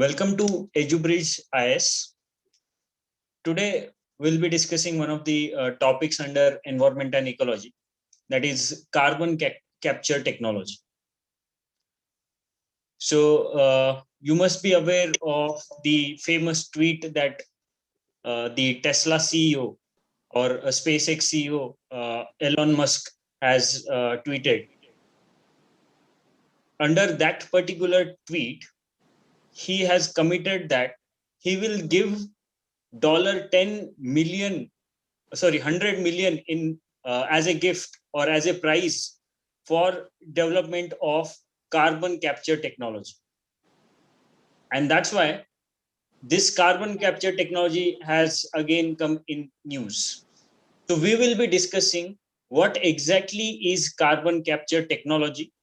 Welcome to EduBridge IS. Today, we'll be discussing one of the topics under environment and ecology, that is carbon capture technology. So, you must be aware of the famous tweet that the Tesla CEO or SpaceX CEO, Elon Musk, has tweeted. Under that particular tweet, he has committed that he will give $100 million in as a gift or as a prize for development of carbon capture technology. And that's why this carbon capture technology has again come in news. So we will be discussing what exactly is carbon capture technology.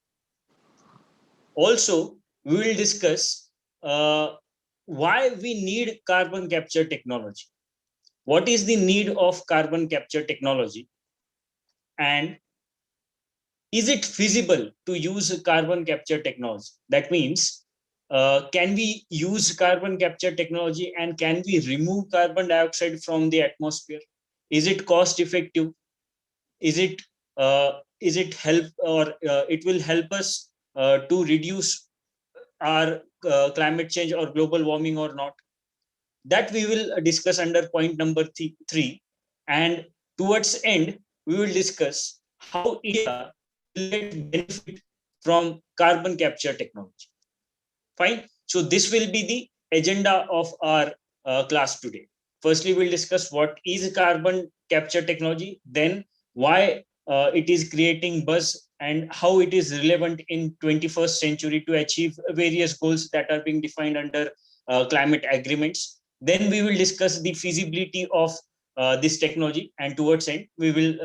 Also, we will discuss why we need carbon capture technology. What is the need of carbon capture technology? And is it feasible to use carbon capture technology? That means, can we use carbon capture technology and can we remove carbon dioxide from the atmosphere? Is it cost effective? Is it help or it will help us to reduce our climate change or global warming or not? That we will discuss under point number 3. And towards end, we will discuss how India will get benefit from carbon capture technology. Fine. So this will be the agenda of our class today. Firstly, we'll discuss what is carbon capture technology, then why it is creating buzz and how it is relevant in 21st century to achieve various goals that are being defined under climate agreements. Then we will discuss the feasibility of this technology, and towards end we will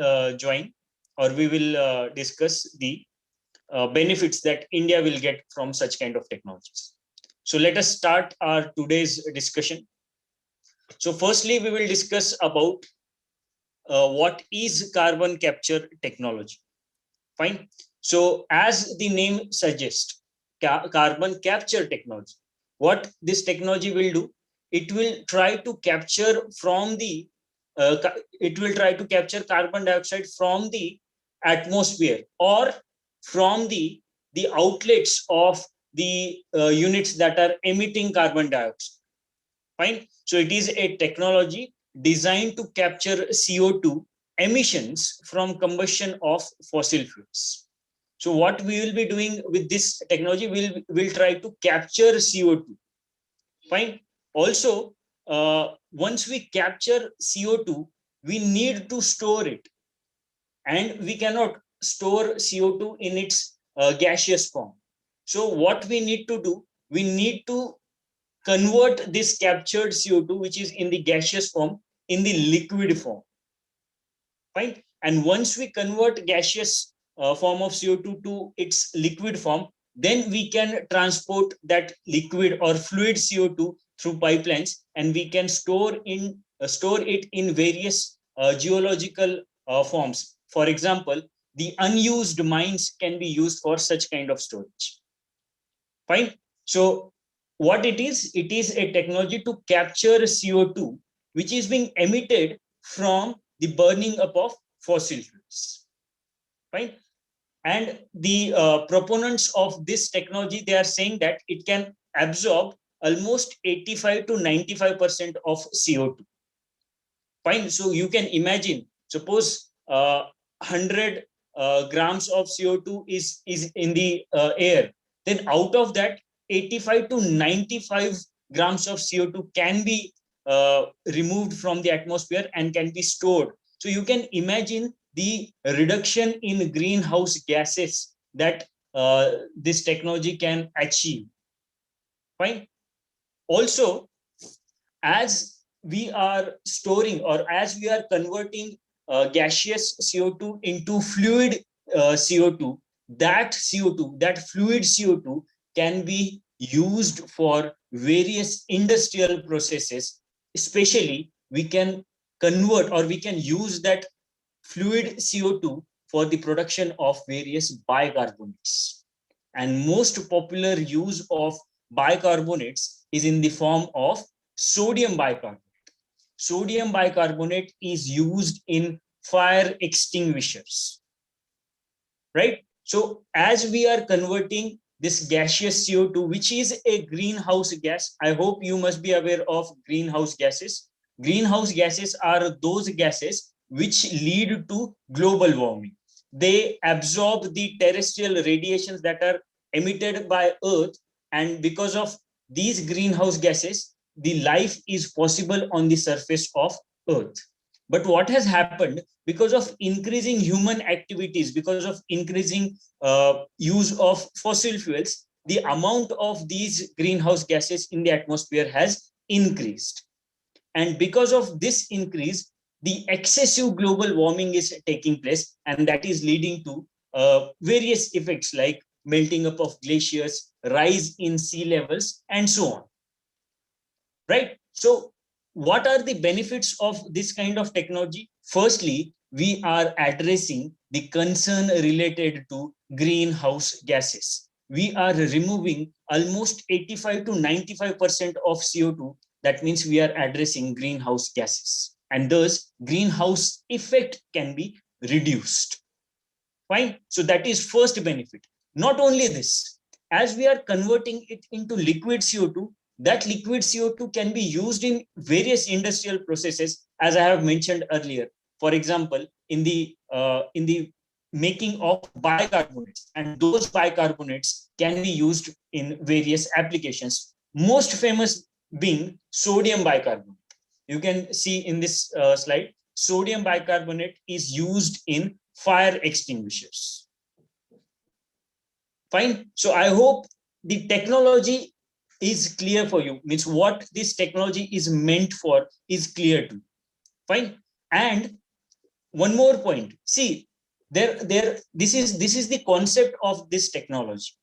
discuss the benefits that India will get from such kind of technologies. So let us start our today's discussion. So firstly, we will discuss about what is carbon capture technology. Fine. So as the name suggests, carbon capture technology, what this technology will do, it will try to capture carbon dioxide from the atmosphere or from the outlets of the units that are emitting carbon dioxide. Fine. So it is a technology designed to capture CO2 emissions from combustion of fossil fuels. So what we will be doing with this technology, we'll try to capture CO2. Fine. Also, once we capture CO2, we need to store it, and we cannot store CO2 in its gaseous form. So what we need to do, we need to convert this captured CO2, which is in the gaseous form, in the liquid form. Fine. And once we convert gaseous form of CO2 to its liquid form, then we can transport that liquid or fluid CO2 through pipelines, and we can store it in various geological forms. For example, the unused mines can be used for such kind of storage. Fine. So what it is a technology to capture CO2 which is being emitted from the burning up of fossil fuels. Fine. And the proponents of this technology, they are saying that it can absorb almost 85 to 95% of CO2. Fine. So you can imagine, suppose 100 grams of CO2 is in the air, then out of that 85 to 95 grams of CO2 can be removed from the atmosphere and can be stored. So you can imagine the reduction in greenhouse gases that this technology can achieve. Fine. Also, as we are storing or as we are converting gaseous CO2 into fluid CO2, that fluid CO2 can be used for various industrial processes. Especially, we can convert or we can use that fluid CO2 for the production of various bicarbonates. And most popular use of bicarbonates is in the form of sodium bicarbonate. Sodium bicarbonate is used in fire extinguishers, right? So as we are converting this gaseous CO2, which is a greenhouse gas, I hope you must be aware of greenhouse gases. Greenhouse gases are those gases which lead to global warming. They absorb the terrestrial radiations that are emitted by Earth, and because of these greenhouse gases, the life is possible on the surface of Earth. But what has happened, because of increasing human activities, because of increasing use of fossil fuels, the amount of these greenhouse gases in the atmosphere has increased. And because of this increase, the excessive global warming is taking place, and that is leading to various effects like melting up of glaciers, rise in sea levels, and so on. Right? So what are the benefits of this kind of technology? Firstly, we are addressing the concern related to greenhouse gases. We are removing almost 85 to 95% of CO2. That means we are addressing greenhouse gases, and thus greenhouse effect can be reduced. Fine. So that is first benefit. Not only this, as we are converting it into liquid CO2, that liquid CO2 can be used in various industrial processes, as I have mentioned earlier. For example, in the making of bicarbonates, and those bicarbonates can be used in various applications. Most famous being sodium bicarbonate. You can see in this slide, sodium bicarbonate is used in fire extinguishers. Fine. So I hope the technology is clear for you, means what this technology is meant for is clear to you. Fine. And one more point. See, this is the concept of this technology.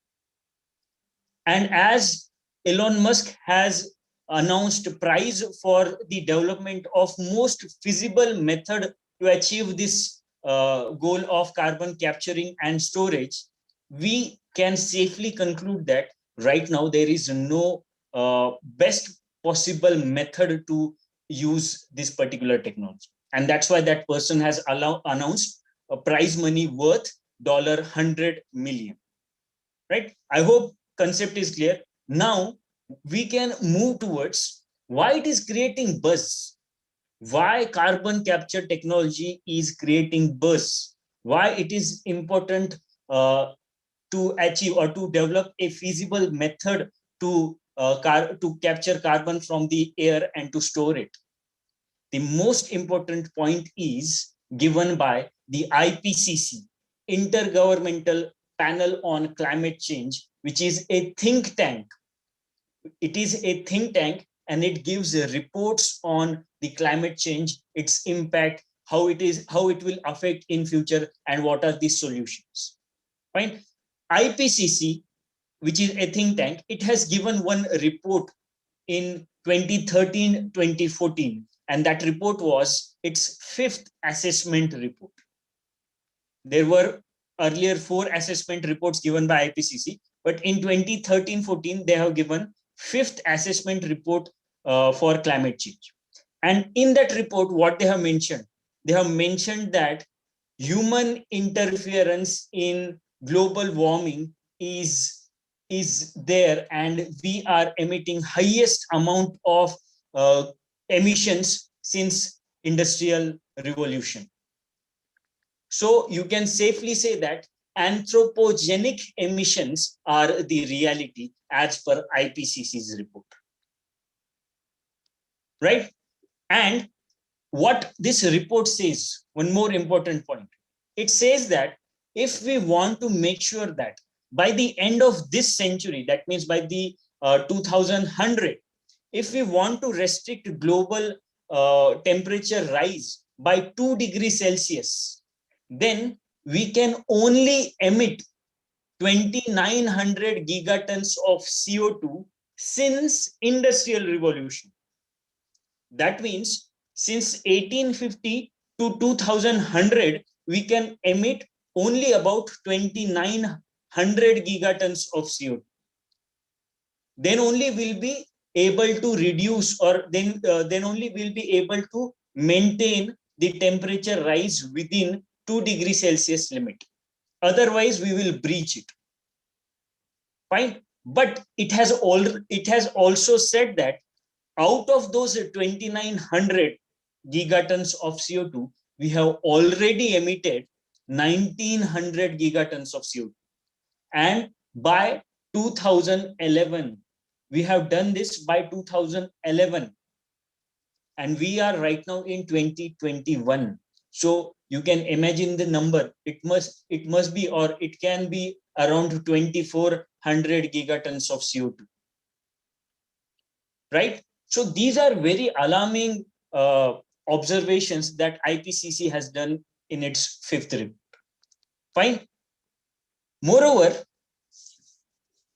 And as Elon Musk has announced prize for the development of most feasible method to achieve this goal of carbon capturing and storage, we can safely conclude that right now there is no best possible method to use this particular technology. And that's why that person has announced a prize money worth $100 million. Right? I hope concept is clear. Now we can move towards why it is creating buzz, why carbon capture technology is creating buzz, why it is important to achieve or to develop a feasible method to to capture carbon from the air and to store it. The most important point is given by the IPCC, Intergovernmental Panel on Climate Change, which is a think tank. It is a think tank, and it gives reports on the climate change, its impact, how it will affect in future, and what are the solutions. Fine. IPCC, which is a think tank, it has given one report in 2013-2014, and that report was its fifth assessment report. There were earlier 4 assessment reports given by IPCC, but in 2013-14 they have given fifth assessment report for climate change. And in that report, what they have mentioned that human interference in global warming is there, and we are emitting highest amount of emissions since industrial revolution. So you can safely say that anthropogenic emissions are the reality as per IPCC's report. Right? And what this report says, one more important point, it says that if we want to make sure that by the end of this century, that means by the 2100, if we want to restrict global temperature rise by 2 degrees Celsius, then we can only emit 2,900 gigatons of CO2 since industrial revolution. That means since 1850 to 2100, we can emit only about 2,900 gigatons of CO2. then only we'll be able to reduce, or then only we'll be able to maintain the temperature rise within 2 degrees Celsius limit. Otherwise, we will breach it. Fine. But it has also said that out of those 2,900 gigatons of CO2, we have already emitted 1,900 gigatons of CO2. And by 2011, we have done this by 2011. And we are right now in 2021. So you can imagine the number. It must be, or it can be around 2,400 gigatons of CO2. Right? So these are very alarming observations that IPCC has done in its fifth report. Fine. Moreover,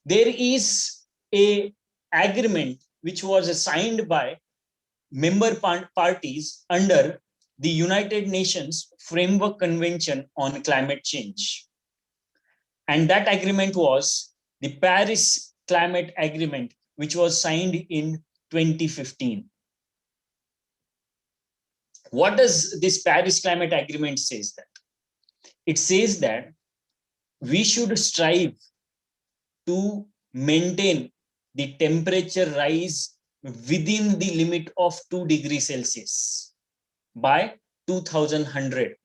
there is a agreement which was signed by member parties under the United Nations Framework Convention on Climate Change. And that agreement was the Paris Climate Agreement, which was signed in 2015. What does this Paris Climate Agreement says that? It says that we should strive to maintain the temperature rise within the limit of 2 degrees Celsius by 2100.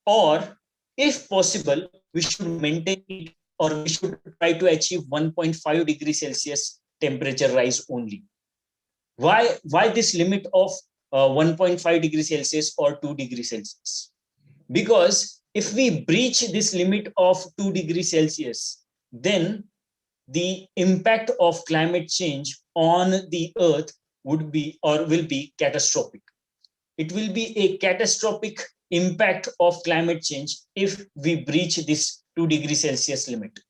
Or if possible, we should maintain it, or we should try to achieve 1.5 degrees Celsius temperature rise only. Why this limit of 1.5 degrees Celsius or 2 degrees Celsius? Because if we breach this limit of 2 degrees Celsius, then the impact of climate change on the earth would be, or will be, catastrophic. It will be a catastrophic impact of climate change if we breach this 2 degrees Celsius limit.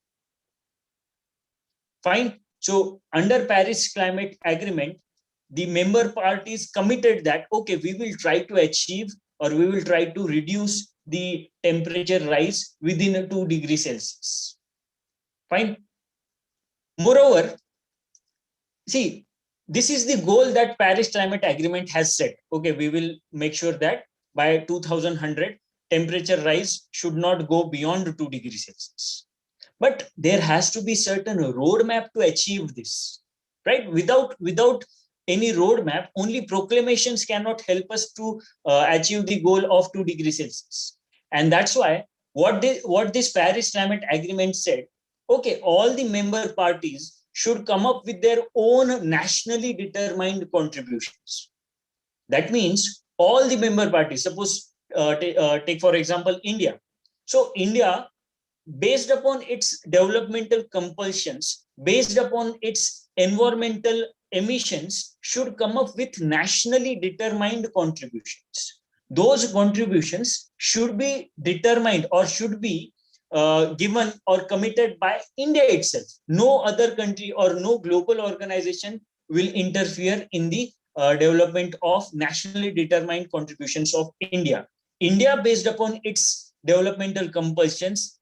Fine. So under Paris Climate Agreement, the member parties committed that, okay, we will try to achieve, or we will try to reduce the temperature rise within 2 degrees Celsius. Fine. Moreover, see, this is the goal that Paris Climate Agreement has set. Okay, we will make sure that by 2100, temperature rise should not go beyond 2 degrees Celsius. But there has to be certain roadmap to achieve this, right? Without any roadmap, only proclamations cannot help us to achieve the goal of 2 degrees Celsius. And that's why what this Paris Climate Agreement said, okay, all the member parties should come up with their own nationally determined contributions. That means all the member parties, suppose take for example India. So India, based upon its developmental compulsions, based upon its environmental emissions, should come up with nationally determined contributions. Those contributions should be determined, or should be given or committed by India itself. No other country or no global organization will interfere in the development of nationally determined contributions of India. India, based upon its developmental compulsions,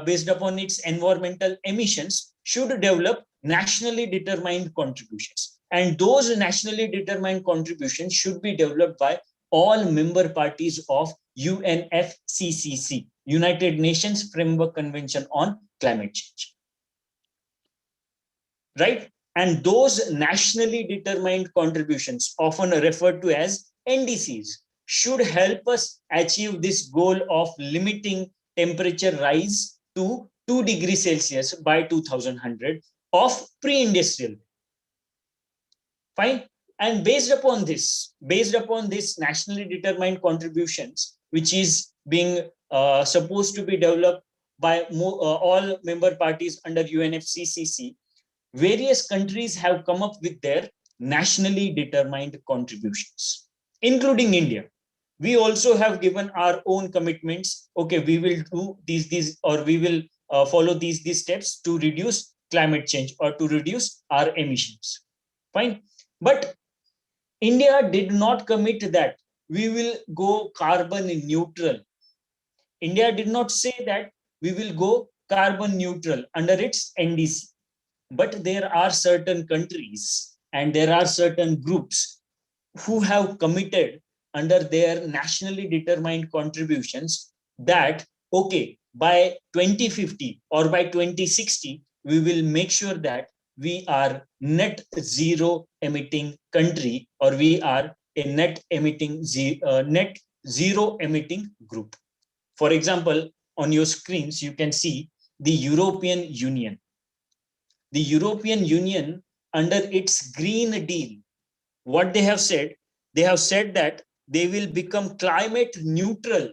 based upon its environmental emissions, should develop nationally determined contributions. And those nationally determined contributions should be developed by all member parties of UNFCCC, United Nations Framework Convention on Climate Change. Right? And those nationally determined contributions, often referred to as NDCs, should help us achieve this goal of limiting temperature rise to 2 degrees Celsius by 2100 of pre-industrial. Fine. And based upon this nationally determined contributions, which is being supposed to be developed by all member parties under UNFCCC, various countries have come up with their nationally determined contributions, including India. We also have given our own commitments. Okay, we will do these, or we will follow these steps to reduce climate change, or to reduce our emissions. Fine. But India did not commit that we will go carbon neutral. India did not say that we will go carbon neutral under its NDC. But there are certain countries and there are certain groups who have committed under their nationally determined contributions that, okay, by 2050 or by 2060, we will make sure that we are net zero emitting country, or we are a net zero emitting group. For example, on your screens, you can see the European Union. The European Union, under its Green Deal, what they have said that they will become climate neutral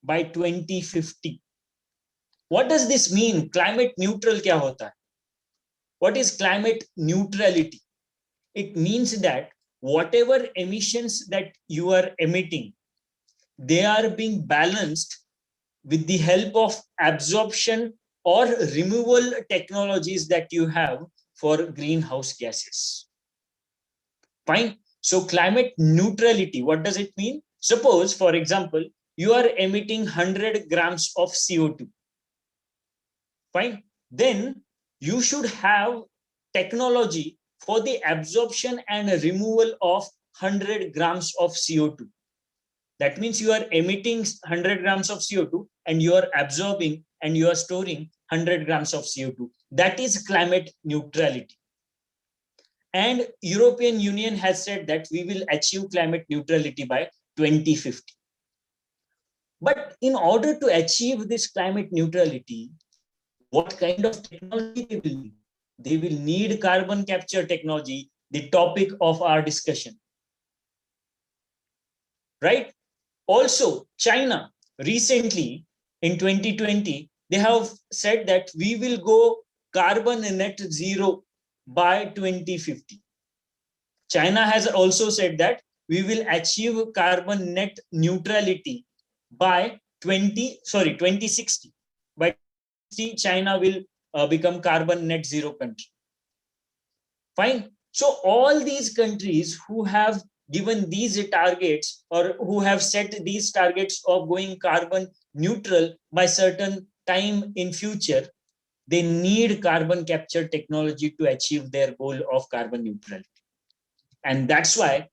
by 2050. What does this mean? Climate neutral kya hota hai? What is climate neutrality? It means that whatever emissions that you are emitting, they are being balanced with the help of absorption or removal technologies that you have for greenhouse gases. Fine. So climate neutrality, what does it mean? Suppose, for example, you are emitting 100 grams of CO2. Fine. Then you should have technology for the absorption and removal of 100 grams of CO2. That means you are emitting 100 grams of CO2 and you are absorbing and you are storing 100 grams of CO2. That is climate neutrality. And European Union has said that we will achieve climate neutrality by 2050. But in order to achieve this climate neutrality, what kind of technology they will need? They will need carbon capture technology, the topic of our discussion. Right? Also, China recently in 2020, they have said that we will go carbon net zero by 2050. China has also said that we will achieve carbon net neutrality by 2060. By 2060, China will become carbon net zero country. Fine. So all these countries who have given these targets or who have set these targets of going carbon neutral by certain time in future, they need carbon capture technology to achieve their goal of carbon neutrality. And that's why,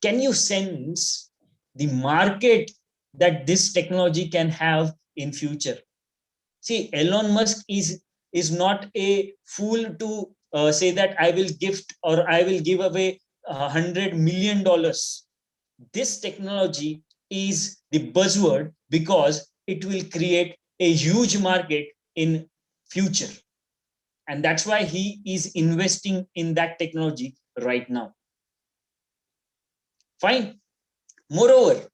can you sense the market that this technology can have in future? See, Elon Musk is not a fool to say that I will gift or I will give away $100 million. This technology is the buzzword because it will create a huge market in future. And that's why he is investing in that technology right now. Fine. Moreover,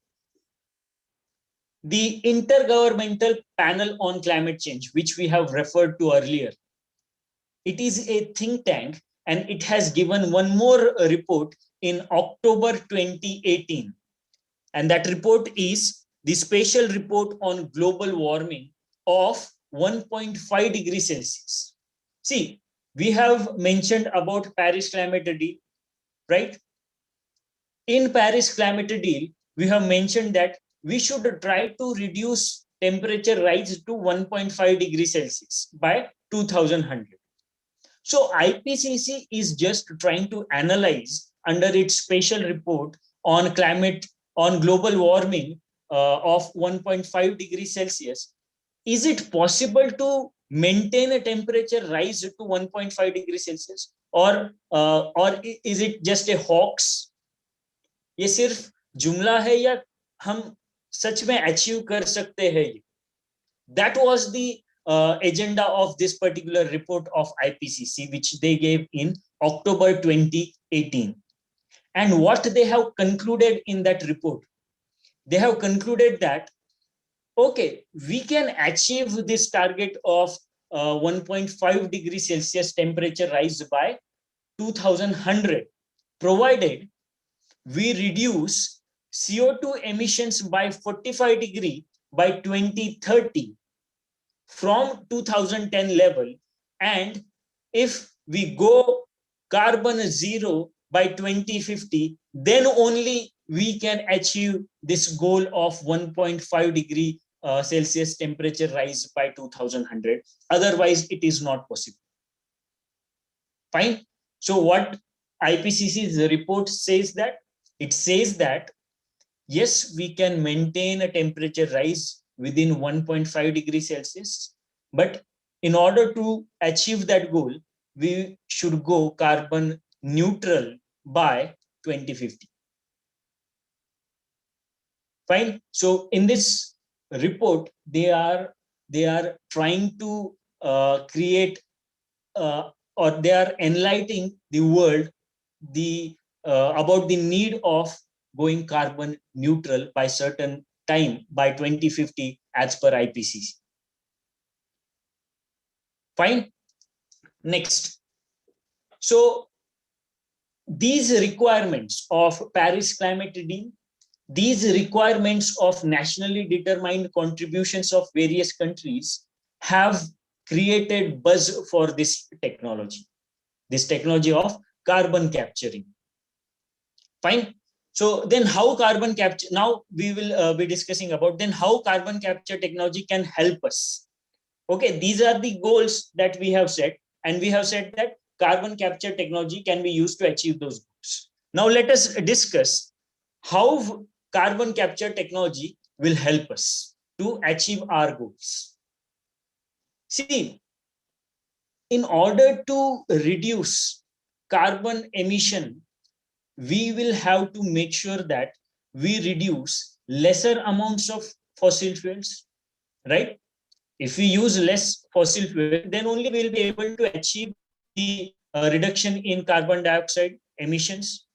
the Intergovernmental Panel on Climate Change, which we have referred to earlier, it is a think tank and it has given one more report in October 2018. And that report is the Spatial Report on Global Warming of 1.5 degrees Celsius. See, we have mentioned about Paris Climate Deal, right? In Paris Climate Deal, we have mentioned that we should try to reduce temperature rise to 1.5 degrees Celsius by 2100. So IPCC is just trying to analyze under its special report on global warming of 1.5 degrees Celsius. Is it possible to maintain a temperature rise to 1.5 degrees Celsius, or is it just a hoax? ये सिर्फ जुमला है या हम सच में achieve कर सकते हैं? That was the agenda of this particular report of IPCC, which they gave in October 2018. And what they have concluded in that report, they have concluded that, okay, we can achieve this target of 1.5 degrees Celsius temperature rise by 2100, provided we reduce CO2 emissions by 45 degree by 2030 from 2010 level, and if we go carbon zero by 2050, then only we can achieve this goal of 1.5 degree Celsius temperature rise by 2100. Otherwise, it is not possible. Fine. So what IPCC's report says that? It says that yes, we can maintain a temperature rise within 1.5 degrees Celsius, but in order to achieve that goal, we should go carbon neutral by 2050. Fine. So in this report, they are trying to create or they are enlightening the world the about the need of going carbon neutral by certain time by 2050 as per IPCC. Fine. Next. So these requirements of Paris Climate Deal, these requirements of nationally determined contributions of various countries have created buzz for this technology of carbon capturing. Fine. So then how carbon capture, now we will be discussing about then how carbon capture technology can help us. Okay, these are the goals that we have set, and we have said that carbon capture technology can be used to achieve those goals. Now let us discuss how carbon capture technology will help us to achieve our goals. See, in order to reduce carbon emission, we will have to make sure that we reduce lesser amounts of fossil fuels, right? If we use less fossil fuel, then only we'll be able to achieve the reduction in carbon dioxide emissions.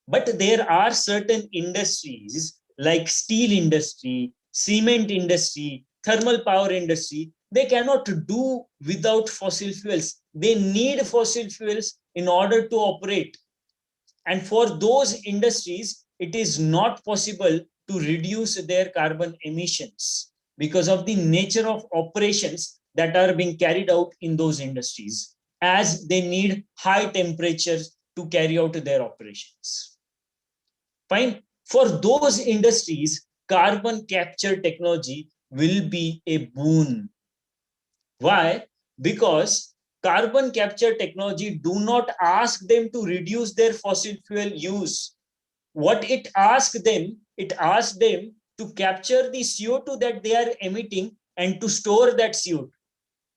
But there are certain industries like steel industry, cement industry, thermal power industry, they cannot do without fossil fuels. They need fossil fuels in order to operate. And for those industries, it is not possible to reduce their carbon emissions because of the nature of operations that are being carried out in those industries, as they need high temperatures to carry out their operations. Fine. For those industries, carbon capture technology will be a boon. Why? Because carbon capture technology do not ask them to reduce their fossil fuel use. What it asks them to capture the CO2 that they are emitting and to store that CO2.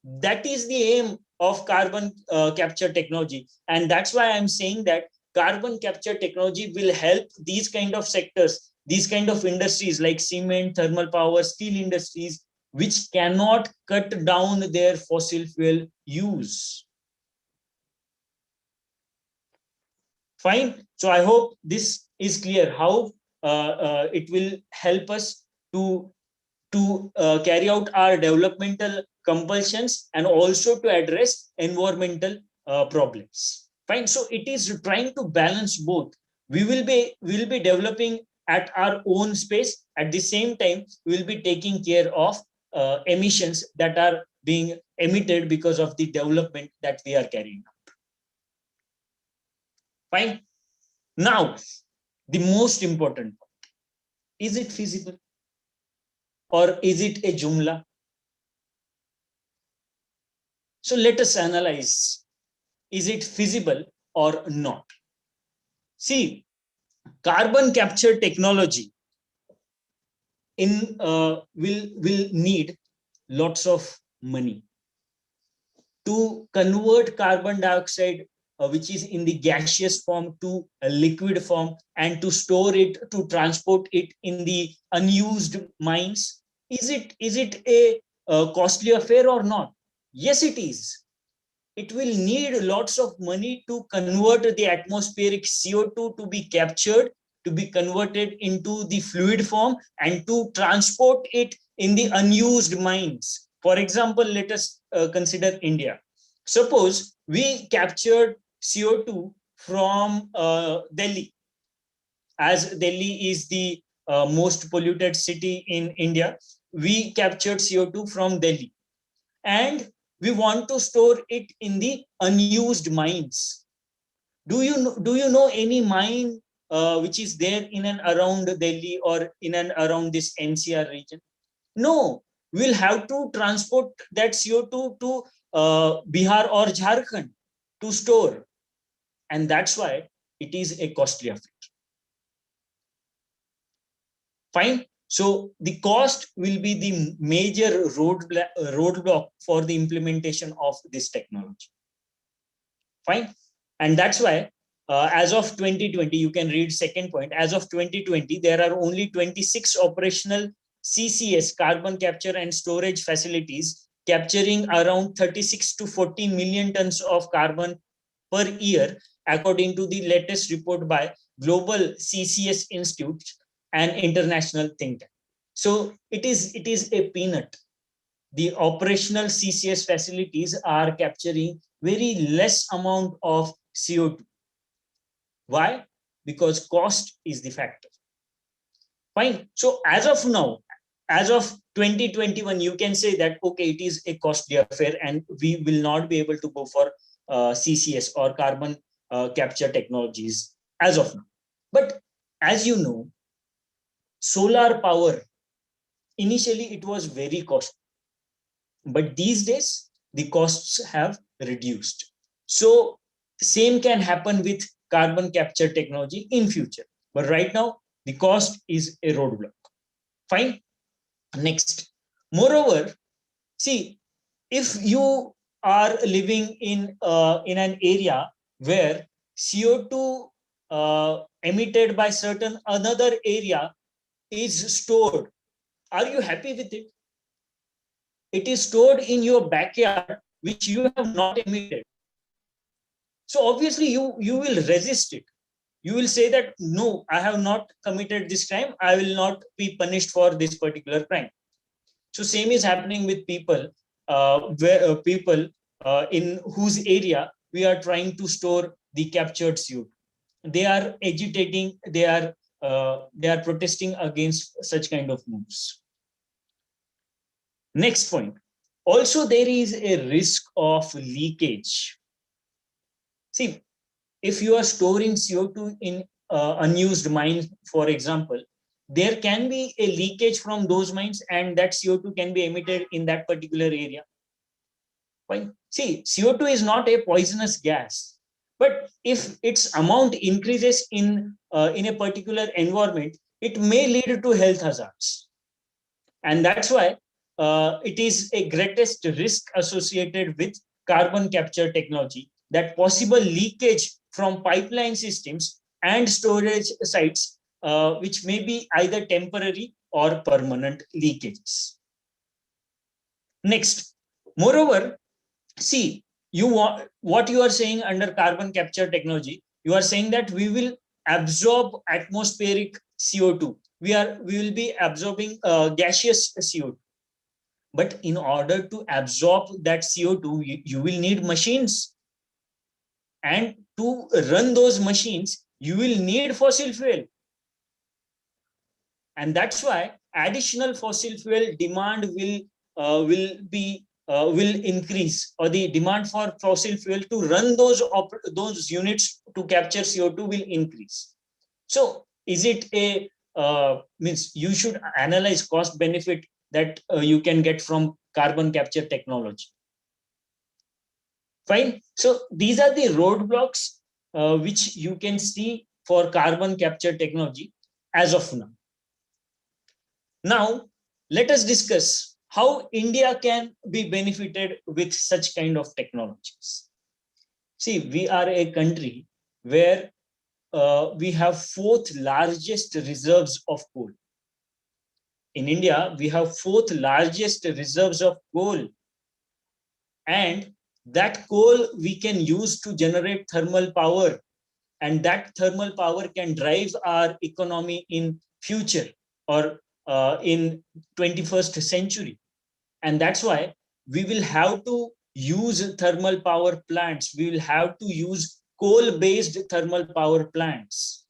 That is the aim of carbon capture technology. And that's why I'm saying that carbon capture technology will help these kind of sectors, these kind of industries like cement, thermal power, steel industries, which cannot cut down their fossil fuel use. Fine. So I hope this is clear how it will help us to carry out our developmental compulsions and also to address environmental problems. Fine. So it is trying to balance both. We will be developing at our own space. At the same time, we will be taking care of emissions that are being emitted because of the development that we are carrying out. Fine. Now, the most important point, is it feasible or is it a jumla? So let us analyze, is it feasible or not? See, carbon capture technology will need lots of money to convert carbon dioxide, which is in the gaseous form, to a liquid form, and to store it, to transport it in the unused mines. Is it a costly affair or not? Yes, it is. It will need lots of money to convert the atmospheric CO2 to be captured, to be converted into the fluid form, and to transport it in the unused mines. For example, let us consider India. Suppose we captured CO2 from Delhi, as Delhi is the most polluted city in India. We captured CO2 from Delhi, and we want to store it in the unused mines. Do you know any mine which is there in and around Delhi or in and around this NCR region? No, we'll have to transport that CO2 to Bihar or Jharkhand. to store. And that's why it is a costly affair. Fine. So the cost will be the major roadblock for the implementation of this technology. Fine. And that's why as of 2020, you can read second point, as of 2020, there are only 26 operational CCS, carbon capture and storage facilities, capturing around 36 to 40 million tons of carbon per year, according to the latest report by Global CCS Institute, an international think tank. So it is a peanut. The operational CCS facilities are capturing very less amount of CO2. Why? Because cost is the factor. Fine. So as of now, as of 2021, you can say that, okay, it is a costly affair and we will not be able to go for CCS or carbon capture technologies as of now. But as you know, solar power, initially it was very costly, but these days the costs have reduced. So same can happen with carbon capture technology in future. But right now, the cost is a roadblock. Fine. Next. Moreover, see, if you are living in an area where CO2 emitted by certain another area is stored, are you happy with it? It is stored in your backyard, which you have not emitted. So obviously you will resist it. You will say that, no, I have not committed this crime. I will not be punished for this particular crime. So same is happening with people, people in whose area we are trying to store the captured CO2. They are agitating, they are protesting against such kind of moves. Next point. Also, there is a risk of leakage. See, if you are storing CO2 in unused mines, for example, there can be a leakage from those mines and that CO2 can be emitted in that particular area. Fine. See, CO2 is not a poisonous gas, but if its amount increases in a particular environment, it may lead to health hazards. And that's why it is a greatest risk associated with carbon capture technology, that possible leakage from pipeline systems and storage sites, which may be either temporary or permanent leakages. Next, moreover, see, what you are saying under carbon capture technology, you are saying that we will absorb atmospheric CO2. We will be absorbing gaseous CO2. But in order to absorb that CO2, you will need machines. And to run those machines, you will need fossil fuel. And that's why additional fossil fuel demand will increase, or the demand for fossil fuel to run those units to capture CO2 will increase. So is it a means you should analyze cost benefit that you can get from carbon capture technology. Fine. So these are the roadblocks which you can see for carbon capture technology as of now. Now, let us discuss how India can be benefited with such kind of technologies. See, we are a country where we have fourth largest reserves of coal. In India, we have fourth largest reserves of coal. And that coal we can use to generate thermal power. And that thermal power can drive our economy in future or in 21st century. And that's why we will have to use thermal power plants. We will have to use coal-based thermal power plants.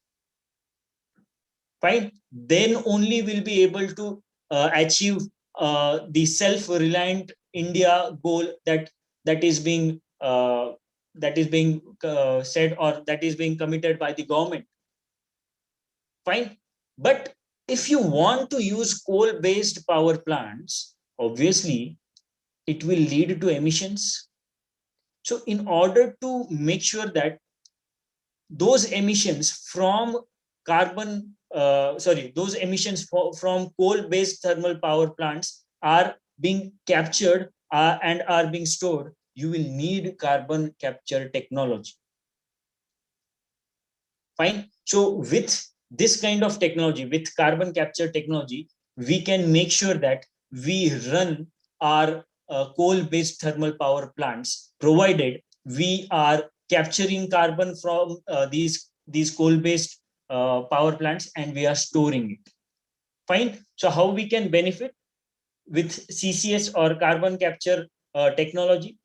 Fine. Then only we'll be able to achieve the self-reliant India goal that is being said, or that is being committed by the government. Fine. But if you want to use coal-based power plants, obviously it will lead to emissions. So in order to make sure that those emissions from those emissions from coal-based thermal power plants are being captured and are being stored, you will need carbon capture technology. Fine. So with this kind of technology, with carbon capture technology, we can make sure that we run our coal-based thermal power plants, provided we are capturing carbon from these coal-based power plants and we are storing it. Fine. So how we can benefit with CCS or carbon capture technology?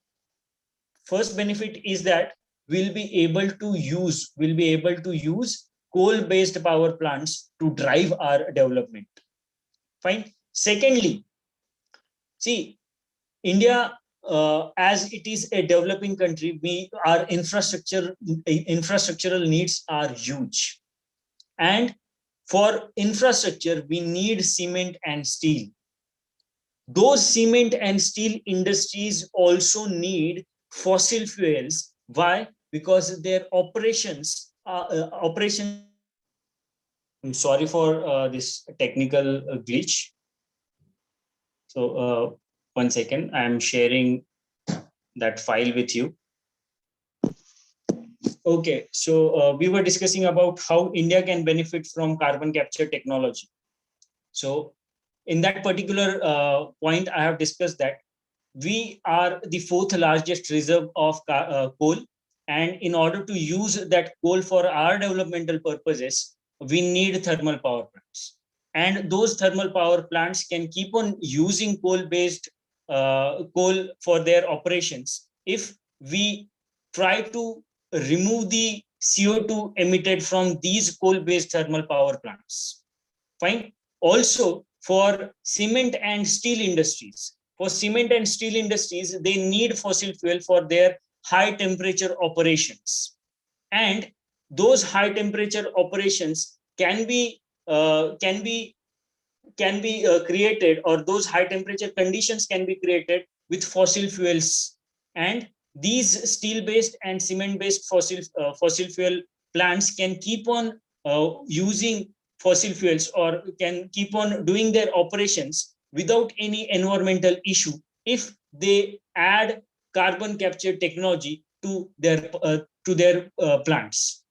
First benefit is that we'll be able to use coal-based power plants to drive our development. Fine. Secondly, see, India, as it is a developing country, our infrastructural needs are huge. And for infrastructure, we need cement and steel. Those cement and steel industries also need fossil fuels. Why? Because their operations. I'm sorry for this technical glitch. So 1 second, I'm sharing that file with you. Okay, so we were discussing about how India can benefit from carbon capture technology. So in that particular point, I have discussed that we are the fourth largest reserve of coal. And in order to use that coal for our developmental purposes, we need thermal power plants. And those thermal power plants can keep on using coal-based coal for their operations if we try to remove the CO2 emitted from these coal-based thermal power plants. Fine. Also, for cement and steel industries, they need fossil fuel for their high temperature operations. And those high temperature operations can be created, or those high temperature conditions can be created with fossil fuels. And these steel based and cement based fossil fuel plants can keep on using fossil fuels, or can keep on doing their operations without any environmental issue if they add carbon capture technology to their plants,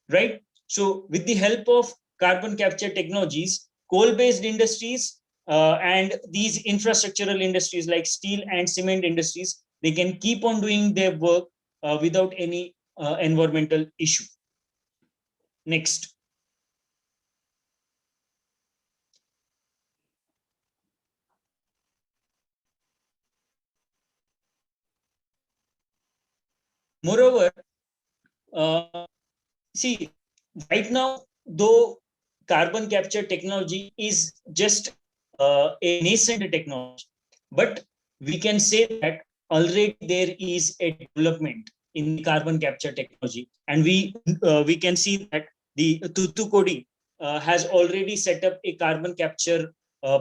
right? So with the help of carbon capture technologies, coal-based industries and these infrastructural industries like steel and cement industries, they can keep on doing their work without any environmental issue. Next. Moreover, see, right now, though carbon capture technology is just a nascent technology, but we can say that already there is a development in the carbon capture technology, and we can see that the Thoothukudi has already set up a carbon capture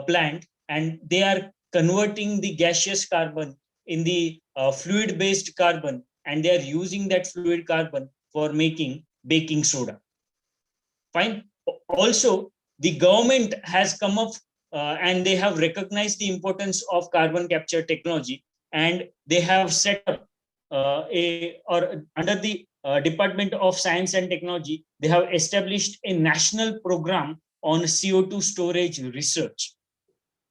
plant, and they are converting the gaseous carbon in the fluid-based carbon, and they are using that fluid carbon for making baking soda. Fine. Also, the government has come up and they have recognized the importance of carbon capture technology, and they have set up under the Department of Science and Technology, they have established a national program on CO2 storage research.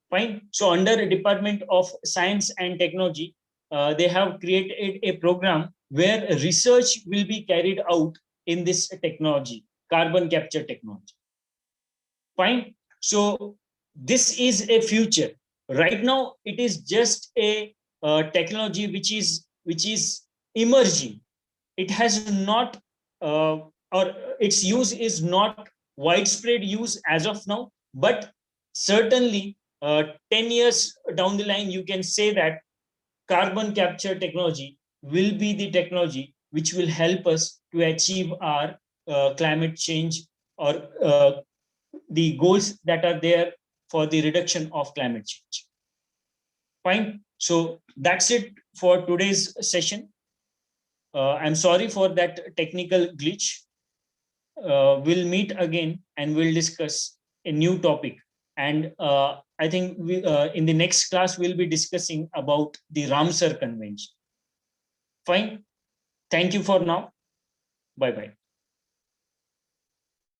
Fine. So under the Department of Science and Technology, they have created a program where research will be carried out in this technology, carbon capture technology. Fine. So this is a future. Right now, it is just a technology which is emerging. It has not or its use is not widespread use as of now, but certainly 10 years down the line, you can say that carbon capture technology will be the technology which will help us to achieve our climate change, or the goals that are there for the reduction of climate change. Fine. So that's it for today's session. I'm sorry for that technical glitch. We'll meet again and we'll discuss a new topic. And I think in the next class, we'll be discussing about the Ramsar Convention. Fine. Thank you for now. Bye bye.